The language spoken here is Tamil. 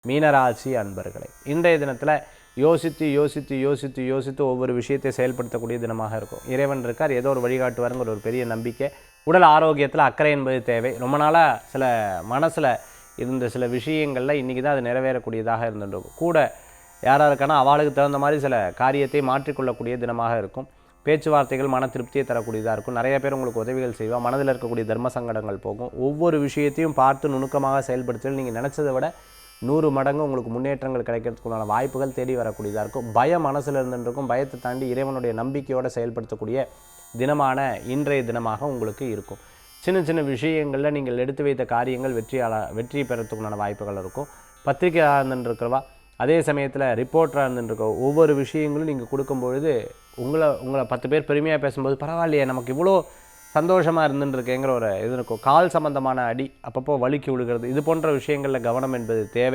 மீனராசி அன்பர்களே, இன்றைய தினத்தில் யோசித்து யோசித்து யோசித்து யோசித்து ஒவ்வொரு விஷயத்தை செயல்படுத்தக்கூடிய தினமாக இருக்கும். இறைவன் இருக்கார், ஏதோ ஒரு வழிகாட்டுவாருங்கிற ஒரு பெரிய நம்பிக்கை. உடல் ஆரோக்கியத்தில் அக்கறை என்பது தேவை. ரொம்ப நாளாக சில மனசில் இருந்த சில விஷயங்களில் இன்றைக்கி தான் அது நிறைவேறக்கூடியதாக இருந்துருக்கும். கூட யாராக இருக்கானா அவளுக்கு தகுந்த மாதிரி சில காரியத்தை மாற்றிக்கொள்ளக்கூடிய தினமாக இருக்கும். பேச்சுவார்த்தைகள் மன திருப்தியை தரக்கூடியதாக இருக்கும். நிறைய பேர் உங்களுக்கு உதவிகள் செய்வார். மனதில் இருக்கக்கூடிய தர்ம சங்கடங்கள் போகும். ஒவ்வொரு விஷயத்தையும் பார்த்து நுணுக்கமாக செயல்படுத்தி நீங்கள் நினச்சதை விட 100 மடங்கு உங்களுக்கு முன்னேற்றங்கள் கிடைக்கிறதுக்குள்ளான வாய்ப்புகள் தேடி வரக்கூடியதாக இருக்கும். பயம் மனசில் இருந்துருக்கும். பயத்தை தாண்டி இறைவனுடைய நம்பிக்கையோடு செயல்படுத்தக்கூடிய தினமான இன்றைய தினமாக உங்களுக்கு இருக்கும். சின்ன சின்ன விஷயங்களில் நீங்கள் எடுத்து வைத்த காரியங்கள் வெற்றி பெறத்துக்குண்டான வாய்ப்புகள் இருக்கும். பத்திரிகையாக இருந்துருக்கிறவா, அதே சமயத்தில் ரிப்போர்ட்டராக இருந்துருக்க ஒவ்வொரு விஷயங்களும் நீங்கள் கொடுக்கும்பொழுது உங்களை 10 பேர் பெருமையாக பேசும்போது பரவாயில்லையே நமக்கு இவ்வளோ சந்தோஷமாக இருந்துருக்கேங்கிற ஒரு இது இருக்கும். கால் சம்பந்தமான அடி அப்பப்போ வலிக்கி விழுகிறது, இது போன்ற விஷயங்களில் கவனம் என்பது தேவை.